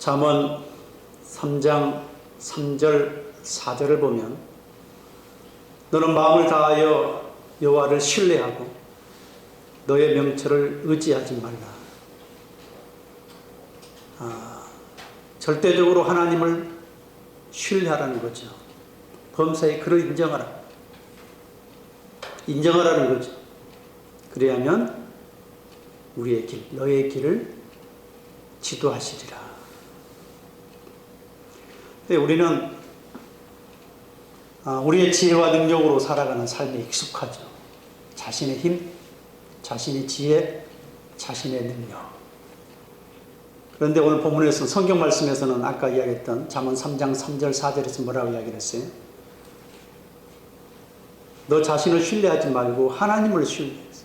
잠언 3장 3절 4절을 보면 너는 마음을 다하여 여호와를 신뢰하고 너의 명철을 의지하지 말라. 절대적으로 하나님을 신뢰하라는 거죠. 범사에 그를 인정하라는 거죠. 그래야면 우리의 길, 너의 길을 지도하시리라. 우리는 우리의 지혜와 능력으로 살아가는 삶에 익숙하죠. 자신의 힘, 자신의 지혜, 자신의 능력. 그런데 오늘 본문에서 성경 말씀에서는 아까 이야기했던 잠언 3장 3절 4절에서 뭐라고 이야기를 했어요? 너 자신을 신뢰하지 말고 하나님을 신뢰해서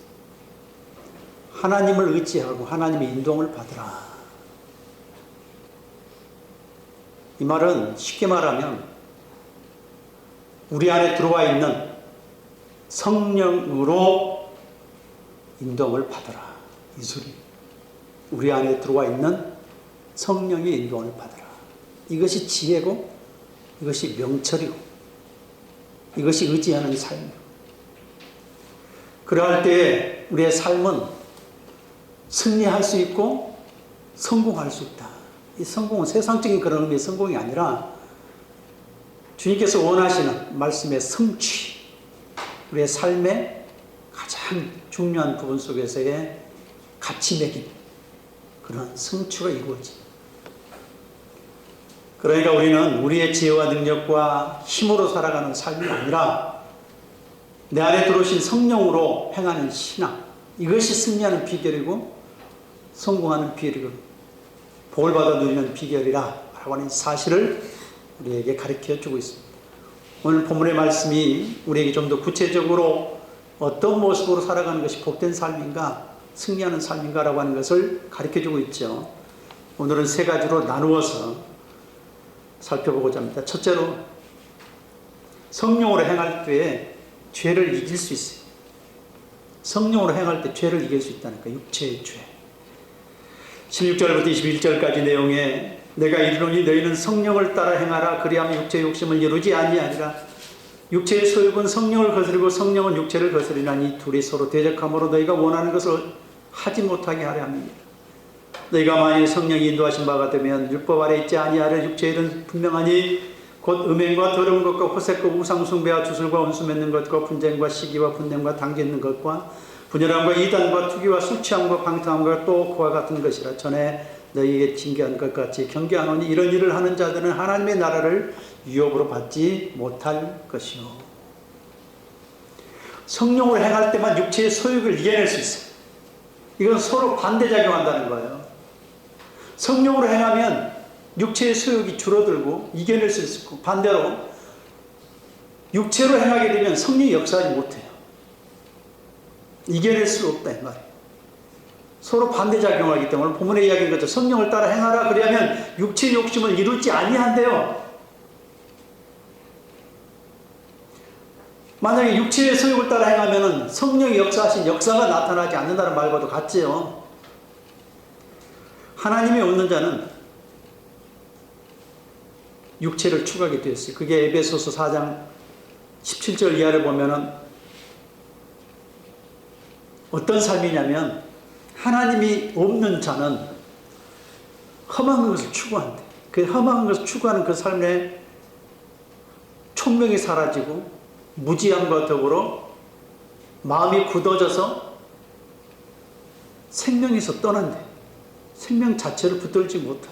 하나님을 의지하고 하나님의 인도함을 받으라. 이 말은 쉽게 말하면 우리 안에 들어와 있는 성령으로 인도함을 받으라. 이 소리. 우리 안에 들어와 있는 성령의 인도함을 받으라. 이것이 지혜고 이것이 명철이고 이것이 의지하는 삶이고, 그러할 때 우리의 삶은 승리할 수 있고 성공할 수 있다. 이 성공은 세상적인 그런 의미의 성공이 아니라 주님께서 원하시는 말씀의 성취, 우리의 삶의 가장 중요한 부분 속에서의 가치 매김, 그런 성취가 이루어집니다. 그러니까 우리는 우리의 지혜와 능력과 힘으로 살아가는 삶이 아니라 내 안에 들어오신 성령으로 행하는 신앙, 이것이 승리하는 비결이고 성공하는 비결이고 복을 받아 누리는 비결이라 라고 하는 사실을 우리에게 가르쳐 주고 있습니다. 오늘 본문의 말씀이 우리에게 좀 더 구체적으로 어떤 모습으로 살아가는 것이 복된 삶인가, 승리하는 삶인가 라고 하는 것을 가르쳐 주고 있죠. 오늘은 세 가지로 나누어서 살펴보고자 합니다. 첫째로, 성령으로 행할 때 죄를 이길 수 있어요. 성령으로 행할 때 죄를 이길 수 있다니까, 육체의 죄. 16절부터 21절까지 내용에 내가 이르노니 너희는 성령을 따라 행하라. 그리하면 육체의 욕심을 이루지 아니하리라. 육체의 소욕은 성령을 거스르고 성령은 육체를 거스리나니 둘이 서로 대적함으로 너희가 원하는 것을 하지 못하게 하려 합니다. 너희가 만일 성령이 인도하신 바가 되면 율법 아래 있지 아니하려. 육체의 일은 분명하니 곧 음행과 더러운 것과 호색과 우상숭배와 주술과 원수 맺는 것과 분쟁과 시기와 분냄과 당짓는 것과 분열함과 이단과 투기와 술취함과 방탕함과 또 그와 같은 것이라. 전에 너희에게 징계한 것 같이 경계하노니 이런 일을 하는 자들은 하나님의 나라를 유업으로 받지 못할 것이요. 성령을 행할 때만 육체의 소욕을 이겨낼 수 있어요. 이건 서로 반대작용한다는 거예요. 성령으로 행하면 육체의 소욕이 줄어들고 이겨낼 수 있고, 반대로 육체로 행하게 되면 성령이 역사하지 못해요. 이겨낼 수 없다 이 말이에요. 서로 반대작용하기 때문에 본문의 이야기인 것처럼 성령을 따라 행하라. 그러면 육체의 욕심을 이루지 아니한대요. 만약에 육체의 소욕을 따라 행하면 성령이 역사하신 역사가 나타나지 않는다는 말과도 같지요. 하나님이 없는 자는 육체를 추구하게 되었어요. 그게 에베소서 4장 17절 이하를 보면은 어떤 삶이냐면, 하나님이 없는 자는 험한 것을 추구한대. 그 험한 것을 추구하는 그 삶에 총명이 사라지고 무지함과 더불어 마음이 굳어져서 생명에서 떠난대. 생명 자체를 붙들지 못한대.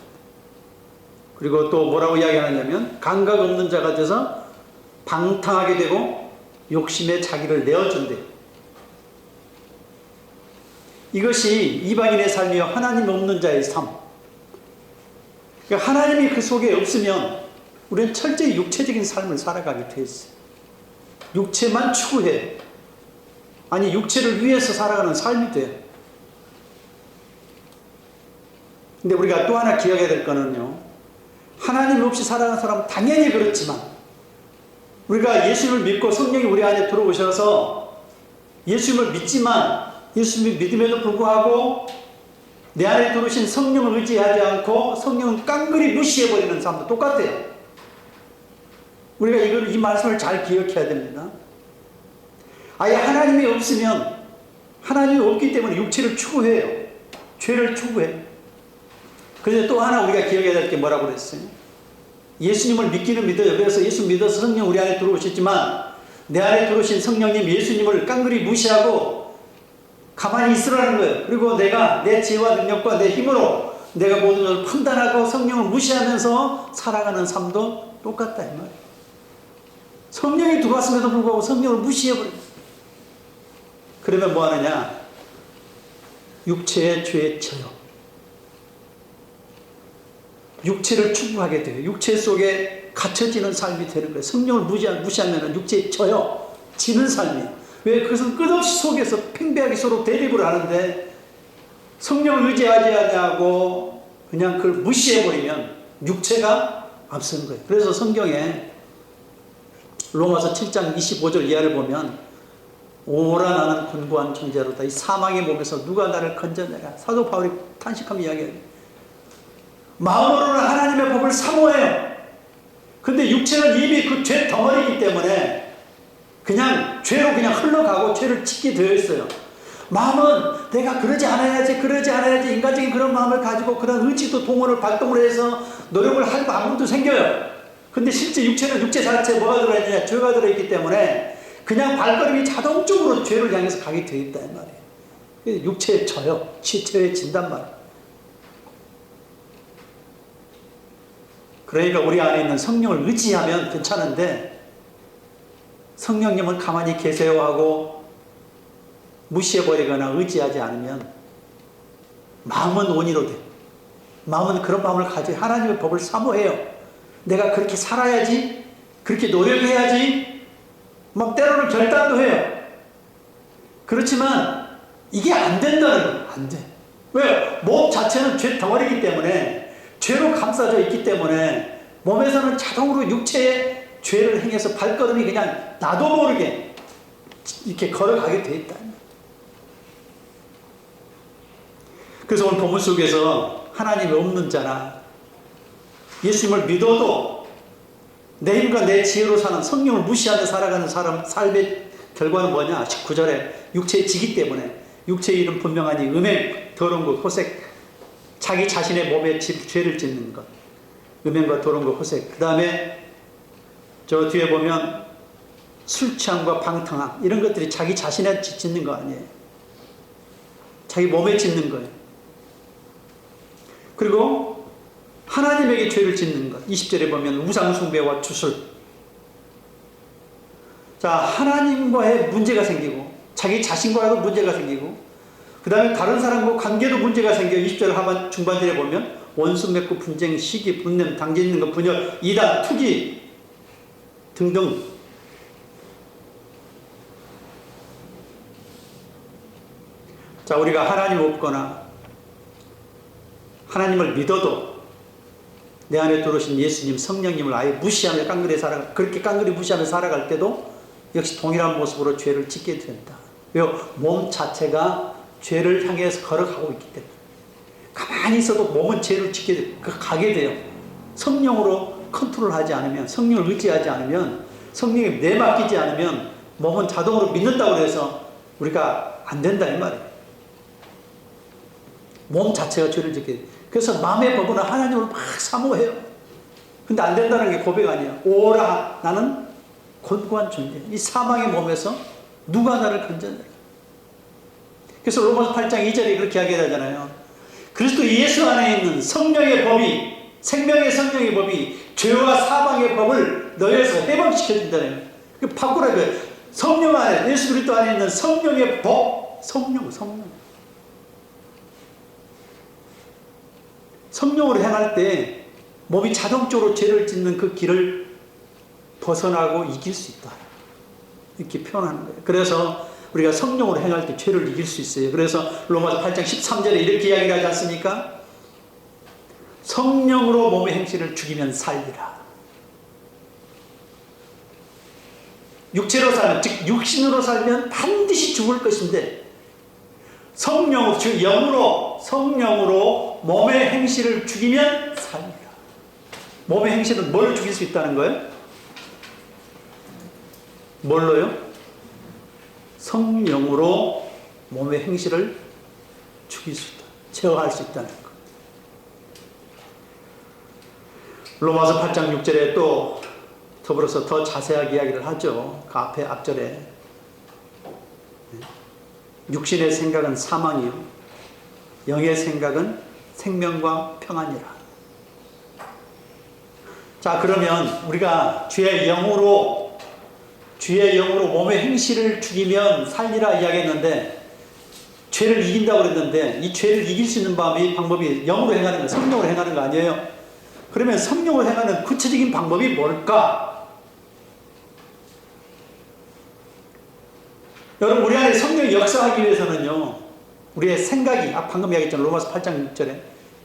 그리고 또 뭐라고 이야기하냐면, 감각 없는 자가 돼서 방탕하게 되고 욕심에 자기를 내어준대. 이것이 이방인의 삶이요 하나님 없는 자의 삶. 그러니까 하나님이 그 속에 없으면 우리는 철저히 육체적인 삶을 살아가게 돼 있어요. 육체만 추구해. 아니, 육체를 위해서 살아가는 삶이 돼. 근데 우리가 또 하나 기억해야 될 거는요, 하나님 없이 살아가는 사람은 당연히 그렇지만, 우리가 예수님을 믿고 성령이 우리 안에 들어오셔서 예수님을 믿지만, 예수님을 믿음에도 불구하고 내 안에 들어오신 성령을 의지하지 않고 성령을 깡그리 무시해버리는 삶도 똑같아요. 우리가 이 말씀을 잘 기억해야 됩니다. 아예 하나님이 없으면, 하나님이 없기 때문에 육체를 추구해요. 죄를 추구해요. 그런데 또 하나 우리가 기억해야 될 게 뭐라고 그랬어요? 예수님을 믿기는 믿어요. 그래서 예수 믿어서 성령 우리 안에 들어오셨지만 내 안에 들어오신 성령님 예수님을 깡그리 무시하고 가만히 있으라는 거예요. 그리고 내가 내 지혜와 능력과 내 힘으로 내가 모든 걸 판단하고 성령을 무시하면서 살아가는 삶도 똑같다 이 말이에요. 성령이 들어왔음에도 불구하고 성령을 무시해버려요. 그러면 뭐 하느냐? 육체의 죄에 쳐요. 육체를 추구하게 돼요. 육체 속에 갇혀지는 삶이 되는 거예요. 성령을 무시하면 육체에 쳐요. 지는 삶이에요. 왜? 그것은 끝없이 속에서 팽배하게 서로 대립을 하는데 성령을 의지하지 않냐고 그냥 그걸 무시해버리면 육체가 앞서는 거예요. 그래서 성경에 로마서 7장 25절 이하를 보면 오라 나는 곤고한 존재로다. 이 사망의 몸에서 누가 나를 건져내라. 사도 바울이 탄식하며 이야기해요. 마음으로는 하나님의 법을 사모해요. 근데 육체는 이미 그 죄 덩어리이기 때문에 그냥 죄로 그냥 흘러가고 죄를 짓게 되어 있어요. 마음은 내가 그러지 않아야지 인간적인 그런 마음을 가지고 그런 의지도 동원을 발동을 해서 노력을 할 마음도 생겨요. 근데 실제 육체는 육체 자체에 뭐가 들어있느냐? 죄가 들어있기 때문에 그냥 발걸음이 자동적으로 죄를 향해서 가게 되어 있다 이 말이에요. 육체에 져요. 죄에 진단 말이에요. 그러니까 우리 안에 있는 성령을 의지하면 괜찮은데 성령님을 가만히 계세요 하고 무시해버리거나 의지하지 않으면 마음은 원의로 돼요. 마음은 그런 마음을 가지고 하나님의 법을 사모해요. 내가 그렇게 살아야지, 그렇게 노력해야지, 막 때로는 결단도 해요. 그렇지만 이게 안 된다는 거예요. 안 돼. 왜? 몸 자체는 죄 덩어리이기 때문에 죄로 감싸져 있기 때문에 몸에서는 자동으로 육체의 죄를 행해서 발걸음이 그냥 나도 모르게 이렇게 걸어가게 돼 있다. 그래서 오늘 본문 속에서 하나님이 없는 자나 예수님을 믿어도 내 힘과 내 지혜로 사는 성령을 무시하며 살아가는 사람 삶의 결과는 뭐냐? 19절에 육체의 지기 때문에 육체의 일은 분명하니 음행, 더러운 것, 호색, 자기 자신의 몸에 죄를 짓는 것, 음행과 더러운 것, 호색. 그 다음에 저 뒤에 보면 술 취함과 방탕함 이런 것들이 자기 자신에 짓는 거 아니에요. 자기 몸에 짓는 거예요. 그리고 하나님에게 죄를 짓는 것. 20절에 보면 우상숭배와 주술. 자, 하나님과의 문제가 생기고 자기 자신과도 문제가 생기고 그 다음에 다른 사람과 관계도 문제가 생겨. 20절 하반 중반절에 보면 원수 맺고 분쟁, 시기, 분냄, 당짓는 것, 분열, 이단, 투기 등등. 자, 우리가 하나님 없거나 하나님을 믿어도 내 안에 들어오신 예수님, 성령님을 아예 무시하며 그렇게 깡그리 무시하며 살아갈 때도 역시 동일한 모습으로 죄를 짓게 된다. 왜요? 몸 자체가 죄를 향해서 걸어가고 있기 때문에. 가만히 있어도 몸은 죄를 가게 돼요. 성령으로 컨트롤하지 않으면, 성령을 의지하지 않으면, 성령에 내맡기지 않으면 몸은 자동으로 믿는다고 해서 우리가 안 된다 이 말이에요. 몸 자체가 죄를 짓게 돼요. 그래서 마음의 법은 하나님을 막 사모해요. 근데 안 된다는 게 고백 아니에요. 오라 나는 곤고한 존재. 이 사망의 몸에서 누가 나를 건져내라. 그래서 로마서 8장 2절에 그렇게 이야기하잖아요. 그리스도 예수 안에 있는 성령의 법이, 생명의 성령의 법이 죄와 사망의 법을 너희에서 해방시켜준다는 거예요. 바꾸라고요. 성령 안에, 예수 그리스도 안에 있는 성령의 법, 성령. 성령으로 행할 때 몸이 자동적으로 죄를 짓는 그 길을 벗어나고 이길 수 있다. 이렇게 표현하는 거예요. 그래서 우리가 성령으로 행할 때 죄를 이길 수 있어요. 그래서 로마서 8장 13절에 이렇게 이야기를 하지 않습니까? 성령으로 몸의 행실을 죽이면 살리라. 육체로 살면, 즉 육신으로 살면 반드시 죽을 것인데 성령으로, 즉 영으로 성령으로 몸의 행실을 죽이면 살리라. 몸의 행실은 뭘 죽일 수 있다는 거예요? 뭘로요? 성령으로 몸의 행실을 죽일 수 있다. 제어할 수 있다는 거. 로마서 8장 6절에 또 더불어서 더 자세하게 이야기를 하죠. 그 앞절에 육신의 생각은 사망이요 영의 생각은 생명과 평안이라. 자, 그러면 우리가 주의 영으로 몸의 행실을 죽이면 살리라 이야기했는데, 죄를 이긴다고 그랬는데 이 죄를 이길 수 있는 방법이 영으로 행하는 거, 성령으로 행하는 거 아니에요? 그러면 성령으로 행하는 구체적인 방법이 뭘까? 여러분, 우리 안에 성령이 역사하기 위해서는요, 우리의 생각이, 방금 이야기했잖아요. 로마서 8장 6절에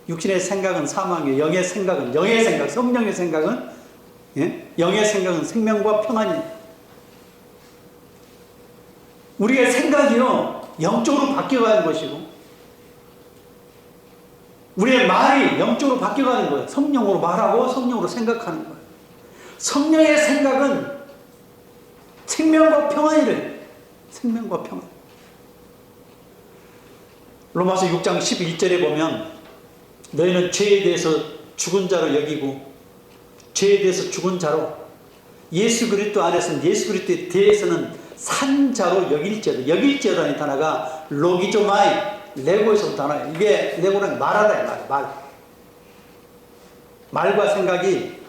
육신의 생각은 사망이요 영의 생각은, 성령의 생각은, 영의 생각은 생명과 평안이. 우리의 생각이요 영적으로 바뀌어가는 것이고, 우리의 말이 영적으로 바뀌어가는 거예요. 성령으로 말하고 성령으로 생각하는 거예요. 성령의 생각은 생명과 평안이래요. 생명과 평안. 로마서 6장 11절에 보면 너희는 죄에 대해서 죽은 자로 여기고, 죄에 대해서 죽은 자로, 예수 그리스도 안에서는, 예수 그리스도에 대해서는 산 자로 여길지어다는 단어가 로기조마이, 레고에서 단어예요. 이게 레고는 말하다예요. 말과 생각이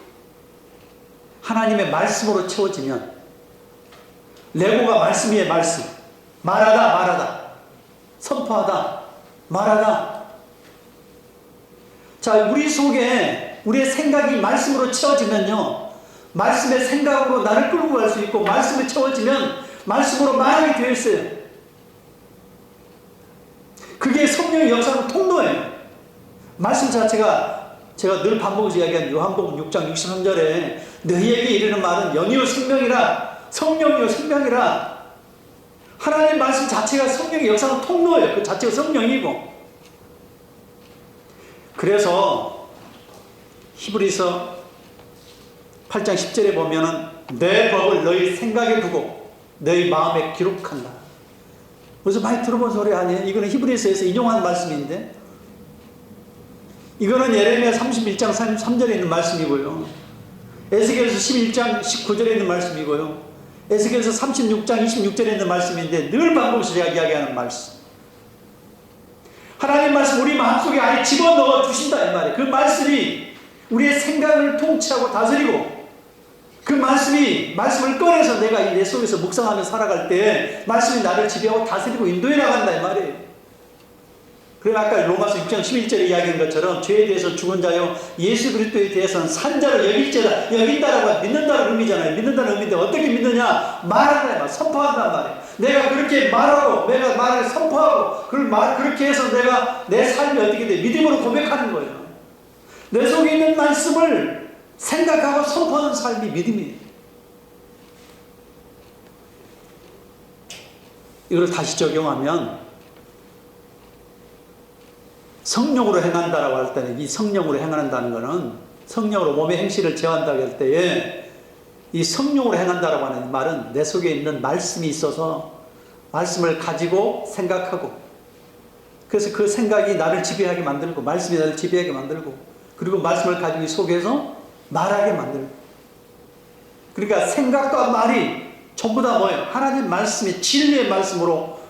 하나님의 말씀으로 채워지면, 레고가 말씀이에요. 말씀. 말하다, 선포하다, 말하다. 자, 우리 속에 우리의 생각이 말씀으로 채워지면요, 말씀의 생각으로 나를 끌고 갈 수 있고, 말씀에 채워지면 말씀으로 말하게 되어 있어요. 그게 성령의 역사는 통로예요. 말씀 자체가, 제가 늘 반복해서 이야기한 요한복음 6장 63절에 너희에게 이르는 말은 영이요 생명이라, 성령이요 생명이라. 하나님 말씀 자체가 성령의 역사는 통로예요. 그 자체가 성령이고. 그래서 히브리서 8장 10절에 보면은 내 법을 너희 생각에 두고 너희 마음에 기록한다. 무슨 많이 들어본 소리 아니에요? 이거는 히브리서에서 인용한 말씀인데, 이거는 예레미야 31장 33절에 있는 말씀이고요, 에스겔서 11장 19절에 있는 말씀이고요, 에스겔서 36장 26절에 있는 말씀인데, 늘 반복해서 제가 이야기하는 말씀. 하나님 말씀 우리 마음속에 아예 집어넣어 주신다 이 말이에요. 그 말씀이 우리의 생각을 통치하고 다스리고, 그 말씀을 꺼내서 내가 이 내 속에서 묵상하며 살아갈 때 말씀이 나를 지배하고 다스리고 인도해 나간다 이 말이에요. 그래서 아까 로마서 6장 11절에 이야기한 것처럼 죄에 대해서 죽은 자요 예수 그리스도에 대해서는 산 자로 여긴다라고 믿는다는 의미잖아요. 믿는다는 의미인데 어떻게 믿느냐? 말한다, 선포한단 말이에요. 내가 그렇게 말하고, 내가 말을 선포하고, 그렇게 해서 내가 내 삶이 어떻게 돼? 믿음으로 고백하는 거예요. 내 속에 있는 말씀을 생각하고 선포하는 삶이 믿음이에요. 이걸 다시 적용하면, 성령으로 행한다라고 할 때는, 이 성령으로 행한다는 것은, 성령으로 몸의 행실을 제어한다고 할 때에, 이 성령으로 행한다라고 하는 말은 내 속에 있는 말씀이 있어서 말씀을 가지고 생각하고, 그래서 그 생각이 나를 지배하게 만들고, 말씀이 나를 지배하게 만들고, 그리고 말씀을 가지고 이 속에서 말하게 만들고. 그러니까 생각과 말이 전부 다 뭐예요? 하나님 말씀의 진리의 말씀으로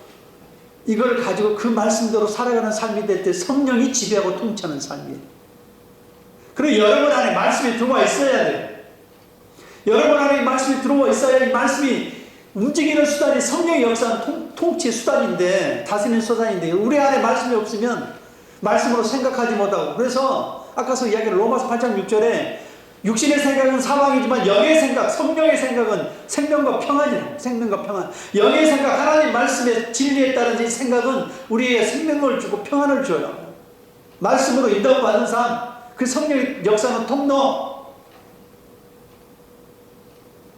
이걸 가지고 그 말씀대로 살아가는 삶이 될 때 성령이 지배하고 통치하는 삶이에요. 그리고 여러분 안에 말씀이 들어와 있어야 돼요. 여러분 안에 말씀이 들어와 있어야 이 말씀이 움직이는 수단이, 성령의 역사는 통치의 수단인데, 다스리는 수단인데, 우리 안에 말씀이 없으면 말씀으로 생각하지 못하고, 그래서 아까서 이야기한 로마서 8장 6절에 육신의 생각은 사망이지만 영의 생각, 성령의 생각은 생명과 평안이에요. 생명과 평안. 영의 생각, 하나님 말씀의 진리에 따른 이 생각은 우리의 생명을 주고 평안을 줘요. 말씀으로 인도받는 삶, 그 성령의 역사는 통로.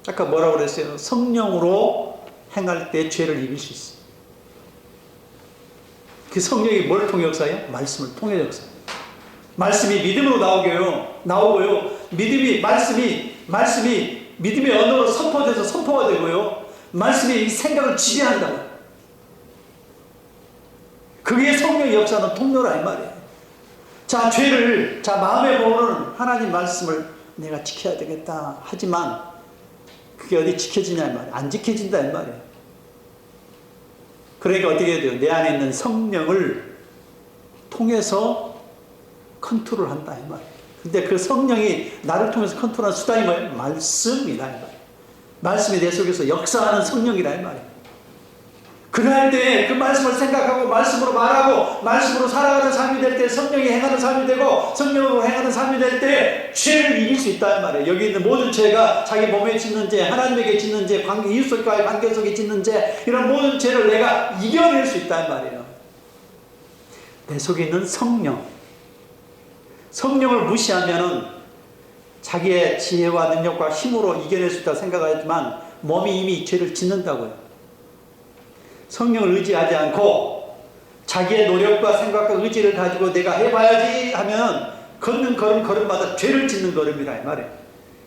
아까 뭐라고 그랬어요? 성령으로 행할 때 죄를 이길 수 있어요. 그 성령이 뭘 통해 역사해요? 말씀을 통해 역사해요. 말씀이 믿음으로 나오고요. 말씀이 믿음의 언어로 선포돼서 선포가 되고요. 말씀이 이 생각을 지배한다고. 그게 성령의 역사는 통로라 이 말이에요. 자, 마음에 보는 하나님 말씀을 내가 지켜야 되겠다 하지만 그게 어디 지켜지냐 이 말이에요. 안 지켜진다 이 말이에요. 그러니까 어떻게 해야 돼요? 내 안에 있는 성령을 통해서 컨트롤 한다 이 말이에요. 근데 그 성령이 나를 통해서 컨트롤하는 수단이 뭐예요? 말씀이라 이 말이에요. 말씀이 내 속에서 역사하는 성령이라 이 말이에요. 그럴 때 그 말씀을 생각하고 말씀으로 말하고 말씀으로 살아가는 삶이 될 때 성령이 행하는 삶이 되고 성령으로 행하는 삶이 될 때 죄를 이길 수 있다 이 말이에요. 여기 있는 모든 죄가 자기 몸에 짓는 죄, 하나님에게 짓는 죄, 이웃과의 관계 속에 짓는 죄, 이런 모든 죄를 내가 이겨낼 수 있다 이 말이에요. 내 속에 있는 성령을 무시하면은 자기의 지혜와 능력과 힘으로 이겨낼 수 있다고 생각하지만 몸이 이미 죄를 짓는다고요. 성령을 의지하지 않고 자기의 노력과 생각과 의지를 가지고 내가 해봐야지 하면 걷는 걸음마다 죄를 짓는 걸음이라 이 말이에요.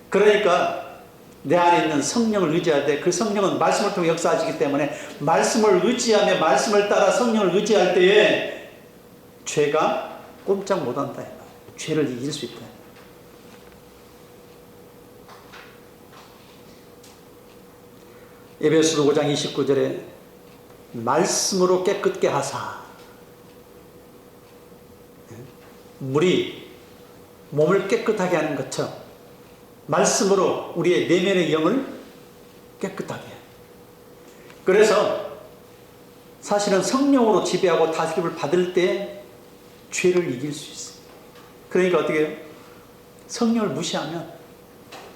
그러니까 내 안에 있는 성령을 의지할 때 그 성령은 말씀을 통해 역사하시기 때문에 말씀을 의지하며 말씀을 따라 성령을 의지할 때에 죄가 꼼짝 못한다. 죄를 이길 수 있다. 에베소서 5장 29절에 말씀으로 깨끗게 하사. 물이 몸을 깨끗하게 하는 것처럼 말씀으로 우리의 내면의 영을 깨끗하게 해요. 그래서 사실은 성령으로 지배하고 다스림을 받을 때 죄를 이길 수 있어요. 그러니까 어떻게 해요? 성령을 무시하면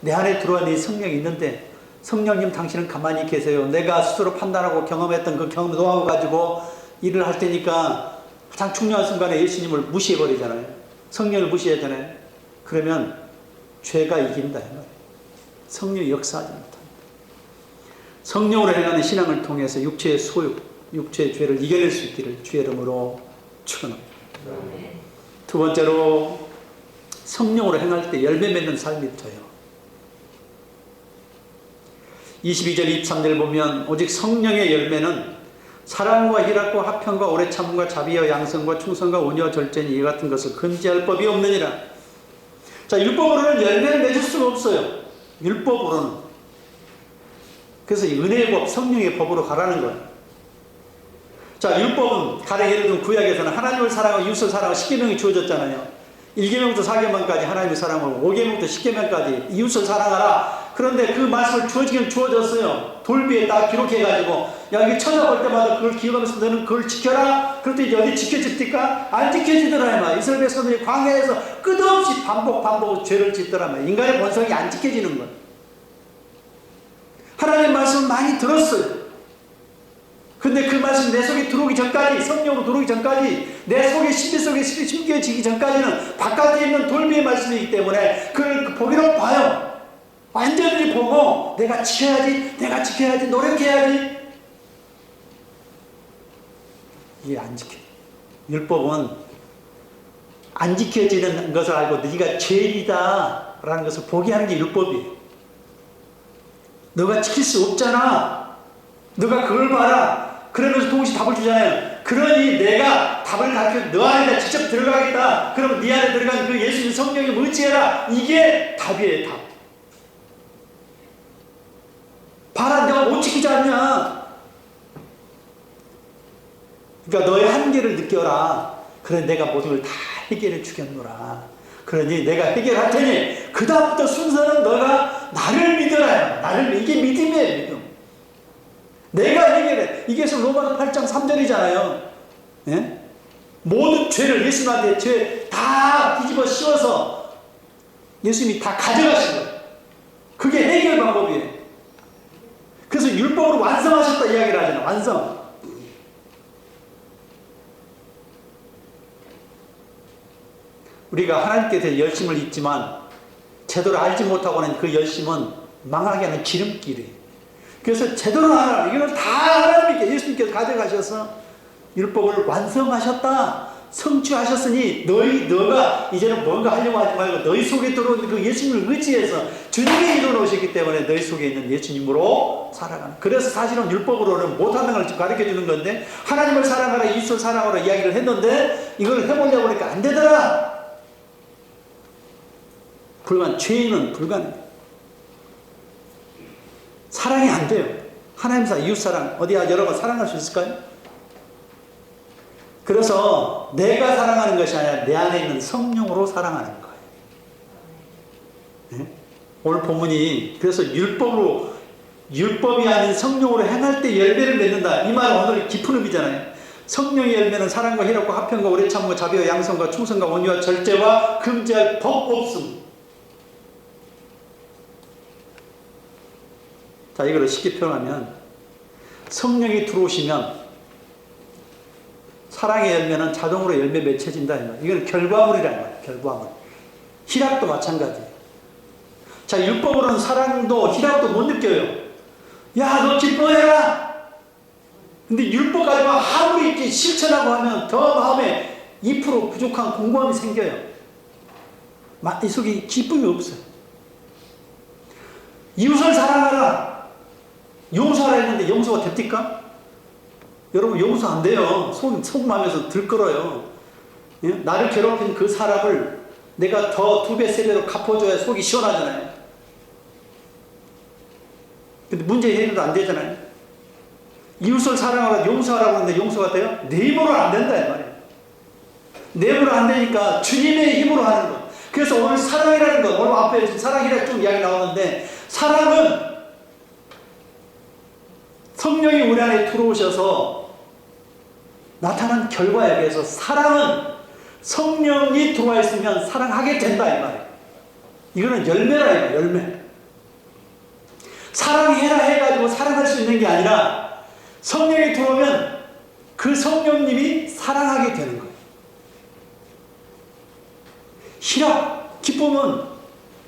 내 안에 들어와 네 성령이 있는데 성령님 당신은 가만히 계세요. 내가 스스로 판단하고 경험했던 그 경험 노하우 가지고 일을 할 테니까 가장 중요한 순간에 예수님을 무시해버리잖아요. 성령을 무시하잖아요. 그러면 죄가 이긴다. 성령이 역사하지 못합니다. 성령으로 행하는 신앙을 통해서 육체의 소욕, 육체의 죄를 이겨낼 수 있기를 주의 이름으로 축원합니다. 두 번째로 성령으로 행할 때 열매 맺는 삶이 돼요. 22절 23절 보면 오직 성령의 열매는 사랑과 희락과 화평과 오래 참음과 자비와 양성과 충성과 온유와 절제니 이 같은 것을 금지할 법이 없느니라. 자, 율법으로는 열매를 맺을 수가 없어요. 율법으로는. 그래서 은혜의 법, 성령의 법으로 가라는 거예요. 자, 율법은 가령 예를 들면 구약에서는 하나님을 사랑하고 이웃을 사랑하고 10계명이 주어졌잖아요. 1계명부터 4계명까지 하나님을 사랑하고 5계명부터 10계명까지 이웃을 사랑하라. 그런데 그 말씀을 주어지긴 주어졌어요. 돌비에 딱 기록해가지고 여기 찾아볼 때마다 그걸 기억하면서 너는 그걸 지켜라. 그랬더니 어디 지켜집니까? 안 지켜지더라. 말. 이스라엘 백성들이 광야에서 끝없이 반복 죄를 짓더라. 말. 인간의 본성이 안 지켜지는 거예요. 하나님의 말씀을 많이 들었어요. 근데 그 말씀이 내 속에 들어오기 전까지, 성령으로 들어오기 전까지, 내 속에 심리 속에 심겨지기 전까지는 바깥에 있는 돌비의 말씀이기 때문에 그걸 보기로 봐요. 완전히 보고 내가 지켜야지, 노력해야지. 이게 안 지켜. 율법은 안 지켜지는 것을 알고 네가 죄인이다 라는 것을 보게 하는 게 율법이에요. 너가 지킬 수 없잖아. 너가 그걸 봐라. 그러면서 동시에 답을 주잖아요. 그러니 내가 답을 가르쳐 너 안에 직접 들어가겠다. 그럼 네 안에 들어간 그 예수님 성령이 의지해라. 이게 답이에요. 답. 봐라, 내가 못 지키지 않냐. 그러니까 너의 한계를 느껴라. 그래 내가 모든 걸 다 해결해 주겠노라. 그러니 내가 해결할 테니 그 다음부터 순서는 너가 나를 믿어라. 이게 믿음이에요. 믿음. 내가 해결해. 이게 로마서 8장 3절이잖아요. 예? 모든 죄를 예수님한테 죄 다 뒤집어 씌워서 예수님이 다 가져가신 거예요. 그게 해결 방법이에요. 그래서 율법으로 완성하셨다 이야기를 하잖아요. 완성. 우리가 하나님께 대해 열심을 잊지만 제대로 알지 못하고 하는 그 열심은 망하게 하는 기름길이에요. 그래서 제대로 하라. 이걸 다 하나님께 예수님께서 가져가셔서 율법을 완성하셨다. 성취하셨으니 너가 이제는 뭔가 하려고 하지 말고 너희 속에 들어온 그 예수님을 의지해서 주님이 이루어놓으셨기 때문에 너희 속에 있는 예수님으로 살아가는. 그래서 사실은 율법으로는 못하는 걸 가르쳐 주는 건데, 하나님을 사랑하라, 이웃을 사랑하라 이야기를 했는데 이걸 해보려고 하니까 안 되더라. 죄인은 불가능해. 사랑이 안 돼요. 하나님 사랑, 이웃 사랑, 어디야 여러분 사랑할 수 있을까요? 그래서 내가 사랑하는 것이 아니라 내 안에 있는 성령으로 사랑하는 거예요. 네? 오늘 본문이 그래서 율법이 아닌 성령으로 행할 때 열매를 맺는다. 이 말은 오늘 깊은 의미잖아요. 성령의 열매는 사랑과 희락과 화평과 오래 참고 자비와 양성과 충성과 온유와 절제와 금지할 법 없음. 자, 이걸 쉽게 표현하면 성령이 들어오시면 사랑의 열매는 자동으로 열매 맺혀진다. 이건 결과물이라는 거예요. 결과물. 희락도 마찬가지예요. 자, 율법으로는 사랑도 희락도 못 느껴요. 야, 너 기뻐해라. 근데 율법 가지고 아무리 이렇게 실천하고 하면 더 마음에 2% 부족한 공고함이 생겨요. 이 속에 기쁨이 없어요. 이웃을 사랑하라. 용서하라 했는데 용서가 됩니까? 여러분 용서 안 돼요. 속마음에서 들끓어요. 예? 나를 괴롭힌 그 사람을 내가 더 2배, 3배로 갚아줘야 속이 시원하잖아요. 근데 문제 해결도 안 되잖아요. 이웃을 사랑하라, 용서하라고 하는데 용서가 돼요? 내 힘으로 안 된다 이 말이에요. 내 힘으로 안 되니까 주님의 힘으로 하는 것. 그래서 오늘 사랑이라는 것, 오늘 앞에 사랑이라는 좀 이야기 나오는데, 사랑은 성령이 우리 안에 들어오셔서 나타난 결과에 비해서 사랑은 성령이 들어와 있으면 사랑하게 된다 이 말이에요. 이거는 열매라 이거예요. 열매. 사랑해라 해가지고 사랑할 수 있는 게 아니라 성령이 들어오면 그 성령님이 사랑하게 되는 거예요. 희락, 기쁨은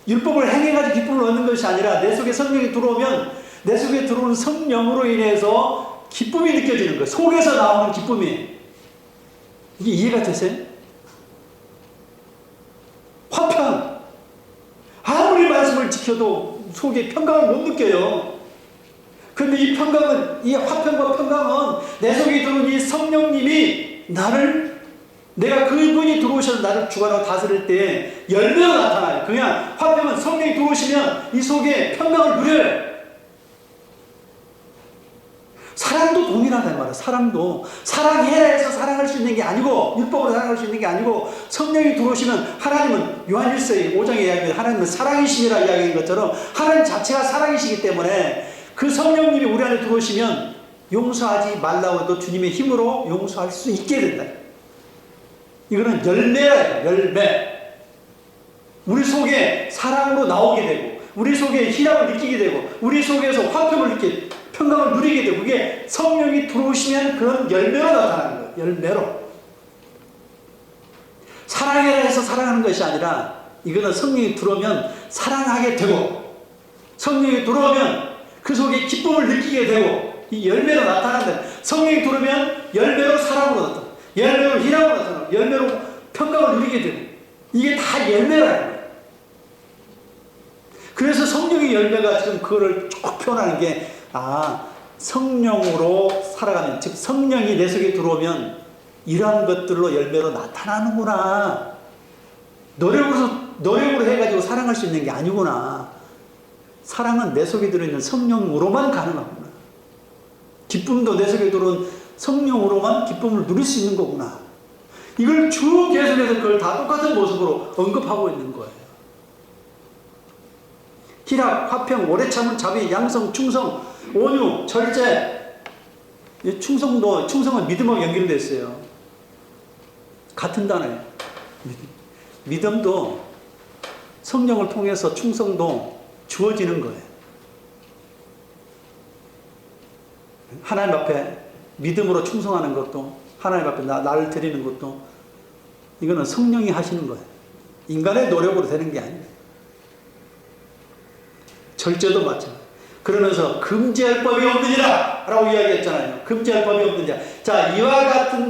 율법을 행해가지고 기쁨을 얻는 것이 아니라 내 속에 성령이 들어오면 내 속에 들어오는 성령으로 인해서 기쁨이 느껴지는 거예요. 속에서 나오는 기쁨이. 이게 이해가 되세요? 화평. 아무리 말씀을 지켜도 속에 평강을 못 느껴요. 그런데 이 평강은, 이 화평과 평강은 내 속에 들어온 이 성령님이 내가 그분이 들어오셔서 나를 주관하고 다스릴 때 열매로 나타나요. 그냥 화평은 성령이 들어오시면 이 속에 평강을 누려요. 사랑도 동일하단 말이에요. 사랑도 사랑해라 해서 사랑할 수 있는 게 아니고, 율법으로 사랑할 수 있는 게 아니고, 성령이 들어오시면 하나님은 요한일서 5장의 이야기에 하나님은 사랑이시니라 이야기인 것처럼 하나님 자체가 사랑이시기 때문에 그 성령님이 우리 안에 들어오시면 용서하지 말라고 해도 주님의 힘으로 용서할 수 있게 된다. 이거는 열매예요. 열매. 우리 속에 사랑으로 나오게 되고, 우리 속에 희락을 느끼게 되고, 우리 속에서 화평을 느끼게, 평강을 누리게 되고, 그게 성령이 들어오시면 그런 열매로 나타나는 거예요. 열매로. 사랑해라 해서 사랑하는 것이 아니라, 이거는 성령이 들어오면 사랑하게 되고, 성령이 들어오면 그 속에 기쁨을 느끼게 되고, 이 열매로 나타난다. 성령이 들어오면 열매로 사랑으로 나타나, 열매로 희락으로 나타나, 열매로 평강을 누리게 되고, 이게 다 열매라는 거예요. 그래서 성령의 열매가 지금 그거를 쭉 표현하는 게, 성령으로 살아가는, 즉 성령이 내 속에 들어오면 이러한 것들로 열매로 나타나는구나. 노력으로 해가지고 사랑할 수 있는 게 아니구나. 사랑은 내 속에 들어있는 성령으로만 가능하구나. 기쁨도 내 속에 들어온 성령으로만 기쁨을 누릴 수 있는 거구나. 이걸 쭉 계속해서 그걸 다 똑같은 모습으로 언급하고 있는 거예요. 희락, 화평, 오래 참은 자비, 양성, 충성, 온유, 절제. 충성은 믿음하고 연결되어 있어요. 같은 단어예요. 믿음도 성령을 통해서 충성도 주어지는 거예요. 하나님 앞에 믿음으로 충성하는 것도, 하나님 앞에 나를 드리는 것도, 이거는 성령이 하시는 거예요. 인간의 노력으로 되는 게 아니에요. 절제도 마찬가지예요. 그러면서 금지할 법이 없느니라. 라고 이야기했잖아요. 금지할 법이 없는 자. 자, 이와 같은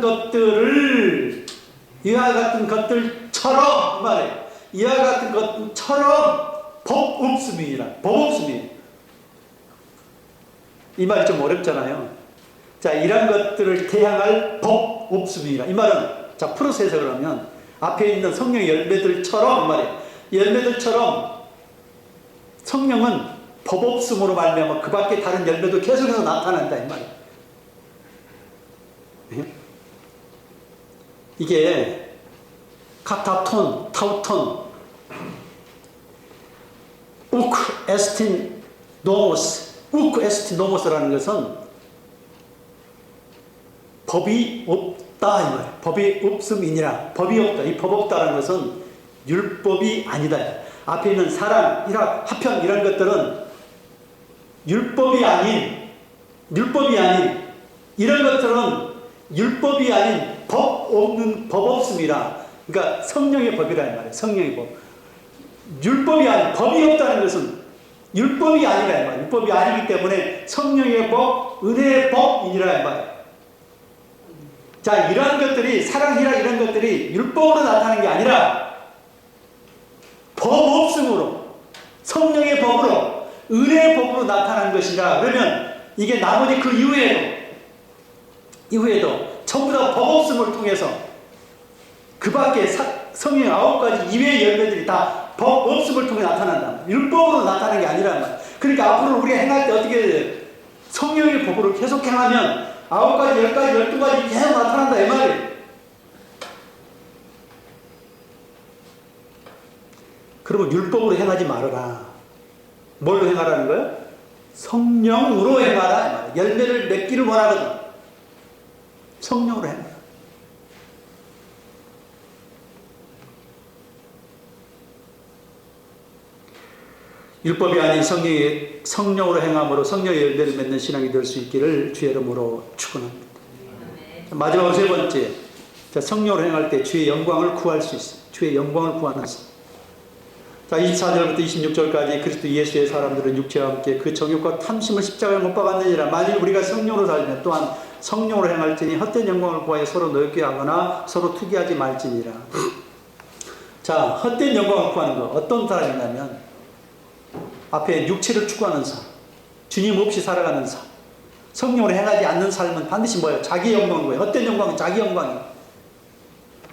것들처럼 말이에요. 이와 같은 것처럼 법 없음이라. 법 없음이. 이 말이 좀 어렵잖아요. 자, 이런 것들을 대항할 법 없음이라. 이 말은, 자, 풀어서 해석을 하면, 앞에 있는 성령의 열매들처럼, 말이에요. 열매들처럼 성령은 법 없음으로 말미암아 그 밖에 다른 열매도 계속해서 나타난다, 이 말이에요. 이게 카타톤, 타우톤, 우크 에스틴 노모스라는 것은 법이 없다, 이 말이에요. 법이 없음이니라. 법이 없다. 이 법 없다라는 것은 율법이 아니다. 앞에 있는 사랑, 일학, 합평 이런 것들은 율법이 아닌 이런 것들은 율법이 아닌 법 없음이라. 그러니까 성령의 법이라 이 말이에요. 성령의 법. 율법이 아닌, 법이 없다는 것은 율법이 아니라 이 말이에요. 율법이 아니기 때문에 성령의 법, 은혜의 법이니라 이 말이에요. 자, 이러한 것들이, 사랑이라 이런 것들이 율법으로 나타나는 게 아니라 법 없음으로, 성령의 법으로, 은혜의 법으로 나타난 것이라. 그러면 이게 나머지 그 이후에도 전부 다 법 없음을 통해서 그 밖에 성령 9가지 이외의 열매들이 다 법 없음을 통해 나타난다. 율법으로 나타나는 게 아니란 말이야. 그러니까 앞으로 우리가 행할 때 어떻게 돼요? 성령의 법으로 계속 행하면 9가지, 10가지, 12가지 계속 나타난다 이 말이에요. 그러면 율법으로 행하지 말아라. 뭘로 행하라는 거예요? 성령으로 행하라. 열매를 맺기를 원하거든. 성령으로 행하라. 율법이 아닌 성령으로 행함으로 성령의 열매를 맺는 신앙이 될 수 있기를 주의 이름으로 축원합니다. 마지막 세 번째, 자, 성령으로 행할 때 주의 영광을 구할 수 있어요. 주의 영광을 구하는 사. 자, 24절부터 26절까지 그리스도 예수의 사람들은 육체와 함께 그 정욕과 탐심을 십자가에 못 박았느니라. 만일 우리가 성령으로 살면 또한 성령으로 행할지니 헛된 영광을 구하여 서로 노엽게 하거나 서로 투기하지 말지니라. 자, 헛된 영광을 구하는 거 어떤 사람이냐면 앞에 육체를 추구하는 삶, 주님 없이 살아가는 삶, 성령으로 행하지 않는 삶은 반드시 뭐예요? 자기 영광인 거예요. 헛된 영광은 자기 영광이에요.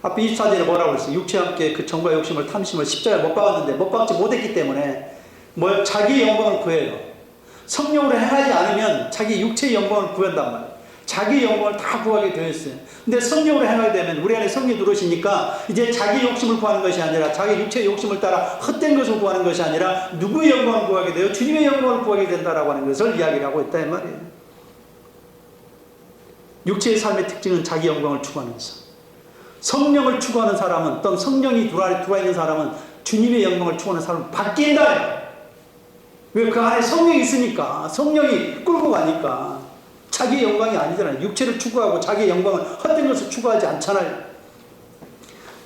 앞에 24절에 뭐라고 했어요? 육체와 함께 그 정과 욕심을 탐심을 십자가에 못 박았는데 못 박지 못했기 때문에 뭐 자기 영광을 구해요. 성령으로 행하지 않으면 자기 육체의 영광을 구한단 말이에요. 자기 영광을 다 구하게 되어 있어요. 근데 성령으로 행하게 되면 우리 안에 성령이 들어오시니까 이제 자기 욕심을 구하는 것이 아니라 자기 육체의 욕심을 따라 헛된 것을 구하는 것이 아니라 누구의 영광을 구하게 돼요? 주님의 영광을 구하게 된다라고 하는 것을 이야기를 하고 있다 이 말이에요. 육체의 삶의 특징은 자기 영광을 추구하는 삶. 성령을 추구하는 사람은, 또는 성령이 들어와 있는 사람은 주님의 영광을 추구하는 사람은 바뀐다. 왜? 그 안에 성령이 있으니까, 성령이 끌고 가니까. 자기의 영광이 아니잖아요. 육체를 추구하고 자기의 영광을 헛된 것을 추구하지 않잖아요.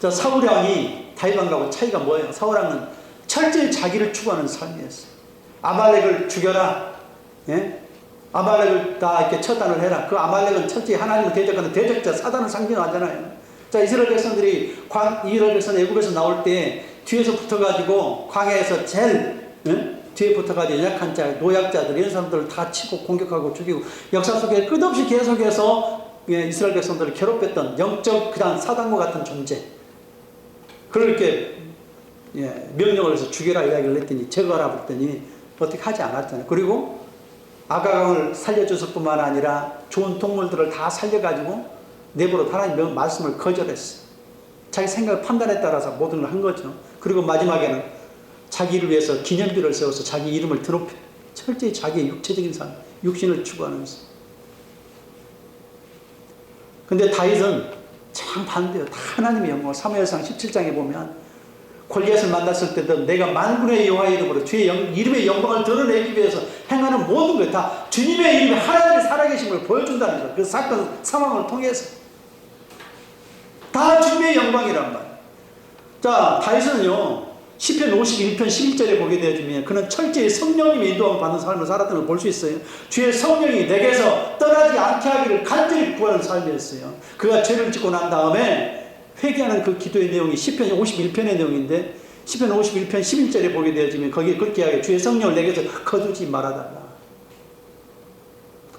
자, 사울왕이 다윗왕하고 차이가 뭐예요? 사울왕은 철저히 자기를 추구하는 삶이었어요. 아말렉을 죽여라. 예? 아말렉을 다 이렇게 처단을 해라. 그 아말렉은 철저히 하나님을 대적하는 대적자 사단을 상징하잖아요. 자, 이스라엘 백성들이 애굽에서 나올 때 뒤에서 붙어가지고 광야에서 제일 뒤에 붙어가지고 연약한 자, 노약자들 이런 사람들을 다 치고 공격하고 죽이고 역사 속에 끝없이 계속해서 이스라엘 백성들을 괴롭혔던 영적 그다음 사단과 같은 존재. 그걸 이렇게 명령을 해서 죽여라 이야기를 했더니 제거하라 했더니 어떻게 하지 않았잖아요. 그리고 아가강을 살려줬을 뿐만 아니라 좋은 동물들을 다 살려가지고 내버려 하나님의 말씀을 거절했어요. 자기 생각 판단에 따라서 모든 걸 한 거죠. 그리고 마지막에는 자기를 위해서 기념비를 세워서 자기 이름을 드높여 철저히 자기의 육체적인 삶, 육신을 추구하면서. 근데 다윗은 참 반대요. 다 하나님의 영광을 사무엘상 17장에 보면 골리앗을 만났을 때도 내가 만군의 여호와의 이름으로 주의 이름의 영광을 드러내기 위해서 행하는 모든 것 다 주님의 이름에 하나님의 살아계심을 보여준다는 거예요. 그 사건 상황을 통해서 다 주님의 영광이란 말이에요. 자, 다윗은요 시편 51편 11절에 보게 되어지면 그는 철저히 성령님의 인도함을 받는 삶을 살았던 걸 볼 수 있어요. 주의 성령이 내게서 떠나지 않게 하기를 간절히 구하는 삶이었어요. 그가 죄를 짓고 난 다음에 회개하는 그 기도의 내용이 시편 51편의 내용인데 시편 51편 11절에 보게 되어지면 거기에 그렇게 하게 주의 성령을 내게서 거두지 말아달라.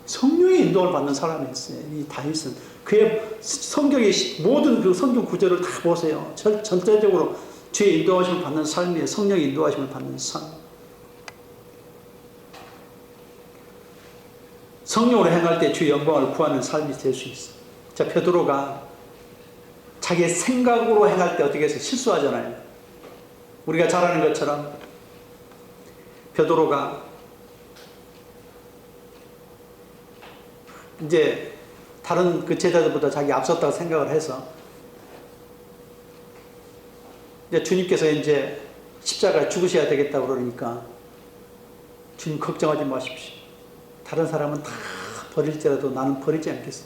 성령의 인도를 받는 사람이었어요. 이 다윗은 그의 성경의 모든 그 성경 구절을 다 보세요. 전체적으로 주의 인도하심을 받는 삶이에요. 성령의 인도하심을 받는 삶. 성령으로 행할 때 주의 영광을 구하는 삶이 될 수 있어요. 자, 베드로가 자기의 생각으로 행할 때 어떻게 해서 실수하잖아요. 우리가 잘 아는 것처럼 베드로가 이제 다른 그 제자들보다 자기 앞섰다고 생각을 해서 이제 주님께서 이제 십자가에 죽으셔야 되겠다고 그러니까 주님 걱정하지 마십시오. 다른 사람은 다 버릴지라도 나는 버리지 않겠어.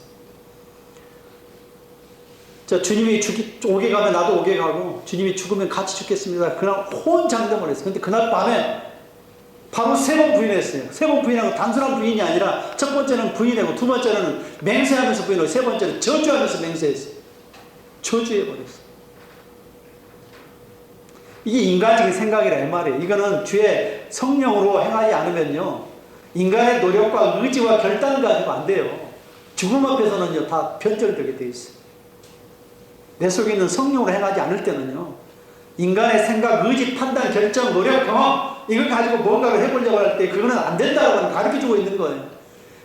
자, 주님이 오게 가면 나도 오게 가고 주님이 죽으면 같이 죽겠습니다. 그날 혼장담을 했어요. 근데 그날 밤에 바로 3번 부인했어요. 3번 부인하고 단순한 부인이 아니라 첫 번째는 부인하고 두 번째는 맹세하면서 부인하고 세 번째는 저주하면서 맹세했어요. 저주해버렸어요. 이게 인간적인 생각이라 이 말이에요. 이거는 주의 성령으로 행하지 않으면요 인간의 노력과 의지와 결단 가지고 안 돼요. 죽음 앞에서는요 다 변절되게 돼 있어요. 내 속에 있는 성령으로 행하지 않을 때는요 인간의 생각, 의지, 판단, 결정, 노력, 경험 이걸 가지고 뭔가를 해보려고 할 때 그거는 안 된다고 가르쳐주고 있는 거예요.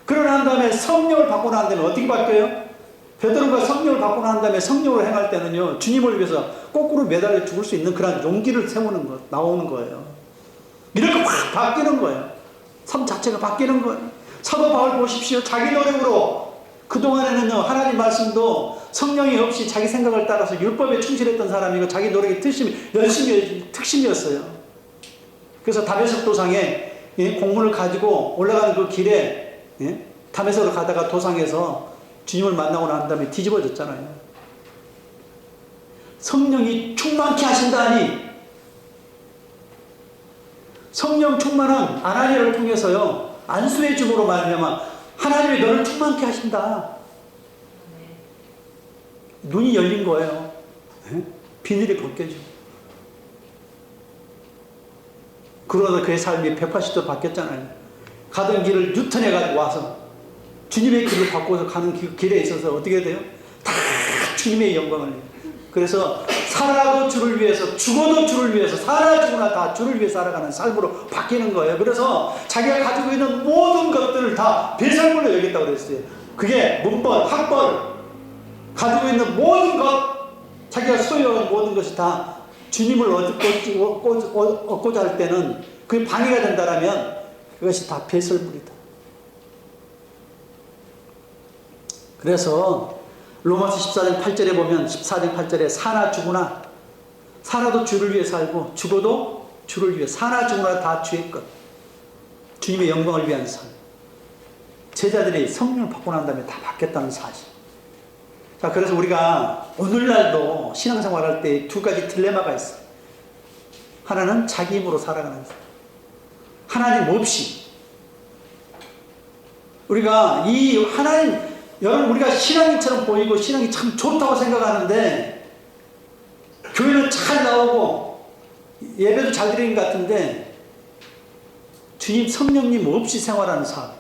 그러고 난 다음에 성령을 받고 난 다음에 어떻게 바뀌어요? 베드로가 성령을 받고 난 다음에 성령으로 행할 때는요 주님을 위해서 거꾸로 매달려 죽을 수 있는 그런 용기를 세우는 것, 나오는 거예요. 이렇게 확 바뀌는 거예요. 삶 자체가 바뀌는 거예요. 사도 바울 보십시오. 자기 노력으로 그동안에는요 하나님 말씀도 성령이 없이 자기 생각을 따라서 율법에 충실했던 사람이고 자기 노력이 특심이었어요. 그래서 다메섹 도상에 공문을 가지고 올라가는 그 길에 다메섹으로 가다가 도상에서 주님을 만나고 난 다음에 뒤집어졌잖아요. 성령이 충만케 하신다니 성령 충만은 아나니아를 통해서요 안수의 죽음으로 말미암아 하나님이 너를 충만케 하신다. 눈이 열린 거예요. 비늘이 벗겨지고 그러다 그의 삶이 180도 바뀌었잖아요. 가던 길을 뉴턴해가지고 와서 주님의 길을 바꿔서 가는 길에 있어서 어떻게 돼요? 다 주님의 영광을 해요. 그래서 살아도 주를 위해서 죽어도 주를 위해서 살아 죽으나 다 주를 위해 살아가는 삶으로 바뀌는 거예요. 그래서 자기가 가지고 있는 모든 것들을 다 배설물로 여겼다고 그랬어요. 그게 문벌, 학벌 가지고 있는 모든 것 자기가 소유한 모든 것이 다 주님을 얻고자 할 때는 그게 방해가 된다면 그것이 다 배설물이다. 그래서 로마서 14장 8절에 보면 14장 8절에 사나 죽으나 살아도 주를 위해 살고 죽어도 주를 위해 사나 죽으나 다 주의 것. 주님의 영광을 위한 삶. 제자들이 성령을 받고 난 다음에 다 바뀌었다는 사실. 자, 그래서 우리가 오늘날도 신앙생활할 때 두 가지 딜레마가 있어요. 하나는 자기 힘으로 살아가는 삶. 하나님 없이. 우리가 이 하나님, 여러분 우리가 신앙인처럼 보이고 신앙이 참 좋다고 생각하는데 교회는 잘 나오고 예배도 잘 드리는 것 같은데 주님 성령님 없이 생활하는 삶.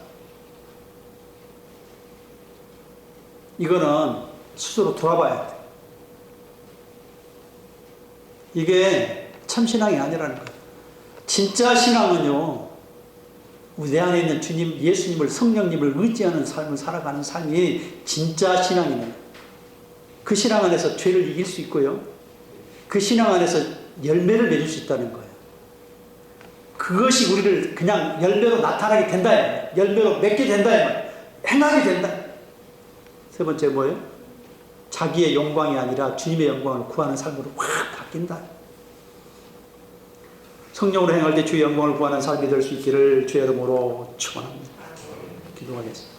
이거는 스스로 돌아봐야 돼. 이게 참신앙이 아니라는 거예요. 진짜 신앙은요, 내 안에 있는 주님, 예수님을, 성령님을 의지하는 삶을 살아가는 삶이 진짜 신앙이네요. 그 신앙 안에서 죄를 이길 수 있고요. 그 신앙 안에서 열매를 맺을 수 있다는 거예요. 그것이 우리를 그냥 열매로 나타나게 된다. 열매로 맺게 된다. 행하게 된다. 세 번째 뭐예요? 자기의 영광이 아니라 주님의 영광을 구하는 삶으로 확 바뀐다. 성령으로 행할 때 주의 영광을 구하는 삶이 될 수 있기를 주의 이름으로 축원합니다. 기도하겠습니다.